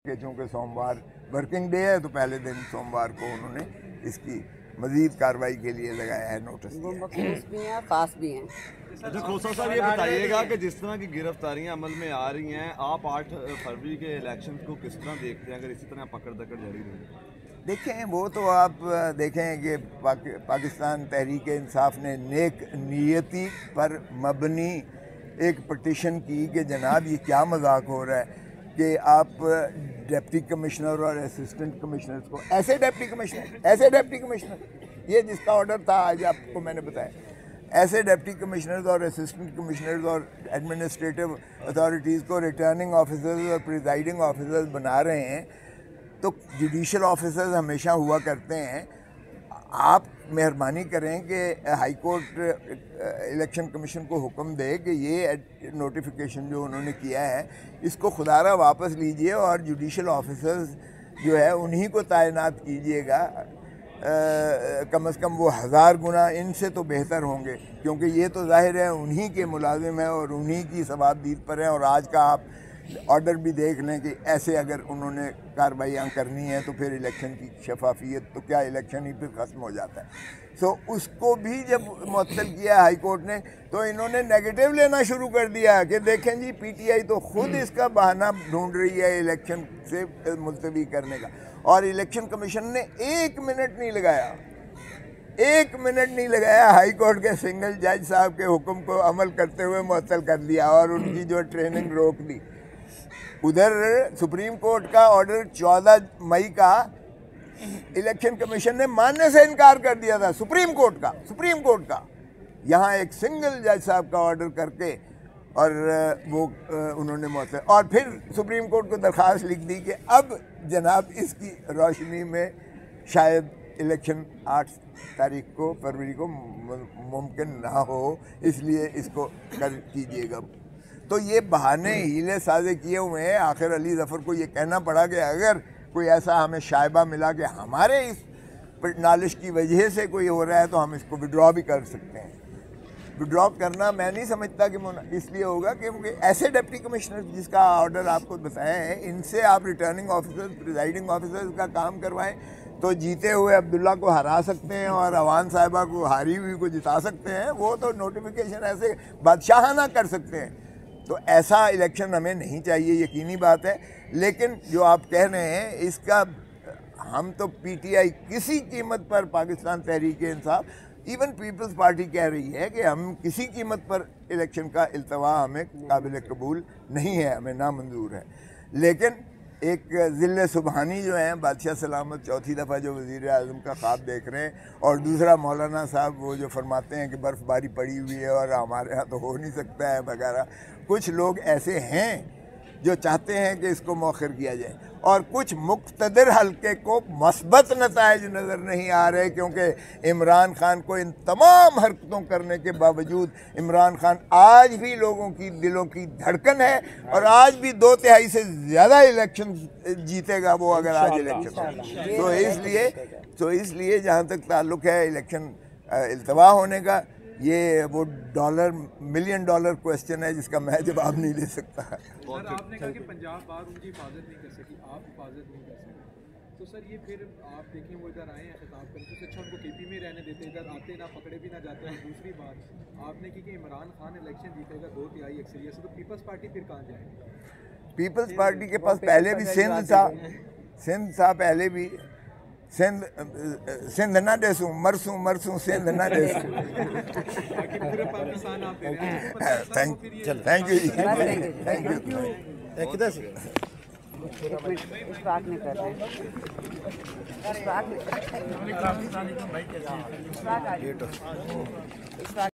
कि चूँकि सोमवार वर्किंग डे है तो पहले दिन सोमवार को उन्होंने इसकी मजीद कार्रवाई के लिए लगाया है नोटिस भी हैं खास भी हैं। अच्छा खोसा साहब ये बताइएगा कि जिस तरह की गिरफ्तारियां अमल में आ रही हैं, आप 8 फरवरी के इलेक्शन को किस तरह देखते हैं अगर इसी तरह पकड़ दकड़ जारी रही? देखें, वो तो आप देखें कि पाकिस्तान तहरीक इंसाफ ने नेक नीयती पर मबनी एक पटिशन की कि जनाब ये क्या मजाक हो रहा है कि आप डिप्टी कमिश्नर और असिस्टेंट कमिश्नर्स को ऐसे डिप्टी कमिश्नर ये जिसका ऑर्डर था आज आपको मैंने बताया, ऐसे डिप्टी कमिश्नर्स और असिस्टेंट कमिश्नर्स और एडमिनिस्ट्रेटिव अथॉरिटीज़ को रिटर्निंग ऑफिसर्स और प्रिजाइडिंग ऑफिसर्स बना रहे हैं। तो जुडिशल ऑफिसर्स हमेशा हुआ करते हैं। आप मेहरबानी करें कि हाई कोर्ट इलेक्शन कमीशन को हुक्म दे कि ये नोटिफिकेशन जो उन्होंने किया है इसको खुदारा वापस लीजिए और जुडिशल ऑफिसर्स जो है उन्हीं को तैनात कीजिएगा। कम से कम वो 1000 गुना इनसे तो बेहतर होंगे, क्योंकि ये तो जाहिर है उन्हीं के मुलाजिम हैं और उन्हीं की सवाबदीद पर हैं। और आज का आप ऑर्डर भी देख लें कि ऐसे अगर उन्होंने कार्रवाइयाँ करनी है तो फिर इलेक्शन की शफाफियत तो क्या इलेक्शन ही फिर ख़त्म हो जाता है। सो उसको भी जब मुअत्तल किया हाई कोर्ट ने तो इन्होंने नेगेटिव लेना शुरू कर दिया कि देखें जी पीटीआई तो खुद इसका बहाना ढूंढ रही है इलेक्शन से मुलतवी करने का, और इलेक्शन कमीशन ने 1 मिनट नहीं लगाया हाई कोर्ट के सिंगल जज साहब के हुक्म को अमल करते हुए मुअत्तल कर दिया और उनकी जो ट्रेनिंग रोक दी। उधर सुप्रीम कोर्ट का ऑर्डर 14 मई का इलेक्शन कमीशन ने मानने से इनकार कर दिया था। सुप्रीम कोर्ट का यहाँ एक सिंगल जज साहब का ऑर्डर करके और वो उन्होंने मुअत्तल, और फिर सुप्रीम कोर्ट को दरख्वास्त लिख दी कि अब जनाब इसकी रोशनी में शायद इलेक्शन 8 तारीख को फरवरी को मुमकिन ना हो, इसलिए इसको कर कीजिएगा। तो ये बहाने हीले साजे किए हुए हैं। आखिर अली ज़फ़र को ये कहना पड़ा कि अगर कोई ऐसा हमें शायबा मिला कि हमारे इस नालिश की वजह से कोई हो रहा है तो हम इसको विड्रॉ भी कर सकते हैं। विड्रॉ करना मैं नहीं समझता कि इसलिए होगा क्योंकि ऐसे डिप्टी कमिश्नर जिसका ऑर्डर आपको बताया है इनसे आप रिटर्निंग ऑफिसर्स प्रिजाइडिंग ऑफिसर्स का काम करवाएं तो जीते हुए अब्दुल्ला को हरा सकते हैं और अवान साहिबा को हारी हुई को जिता सकते हैं। वो तो नोटिफिकेशन ऐसे बादशाहाना कर सकते हैं। तो ऐसा इलेक्शन हमें नहीं चाहिए, यकीनी बात है। लेकिन जो आप कह रहे हैं इसका हम तो पीटीआई किसी कीमत पर Pakistan Tehreek Insaf even peoples party कह रही है कि हम किसी कीमत पर इलेक्शन का इल्तवा हमें काबिल कबूल नहीं है, हमें नामंजूर है। लेकिन एक ज़िले सुबहानी जो हैं बादशाह सलामत चौथी दफ़ा जो वज़ीर आज़म का ख्वाब देख रहे हैं, और दूसरा मौलाना साहब वो जो फरमाते हैं कि बर्फ़बारी पड़ी हुई है और हमारे यहाँ तो हो नहीं सकता है वगैरह। कुछ लोग ऐसे हैं जो चाहते हैं कि इसको मौखर किया जाए, और कुछ मुक़्तदिर हल्के को मस्बत नताइज नज़र नहीं आ रहे, क्योंकि इमरान खान को इन तमाम हरकतों करने के बावजूद इमरान खान आज भी लोगों की दिलों की धड़कन है और आज भी 2/3 से ज़्यादा इलेक्शन जीतेगा वो अगर आज इलेक्शन तो इसलिए जहाँ तक ताल्लुक़ है इलेक्शन इल्तवा होने का, ये वो $1 मिलियन क्वेश्चन है जिसका मैं जवाब नहीं दे सकता। सर आपने कहा कि पंजाब बार उनकी हिफाजत नहीं कर सकी, आप हिफाजत नहीं कर सके, तो सर ये फिर आप देखें वो इधर आए हैं खिताब करें तो अच्छा उनको केपी में रहने देते, इधर आते ना पकड़े भी ना जाते हैं। दूसरी बात आपने की कि इमरान खान इलेक्शन जीतेगा 2/3 अक्सरियत से, तो पीपल्स पार्टी फिर कहाँ जाएगी? पीपल्स पार्टी के पास पहले भी सिंध था पहले भी सिंध ना देसूँ मरसूँ सिंध ना देसूँ। Thank you. किधर से इस्फाक नहीं कर रहे हैं।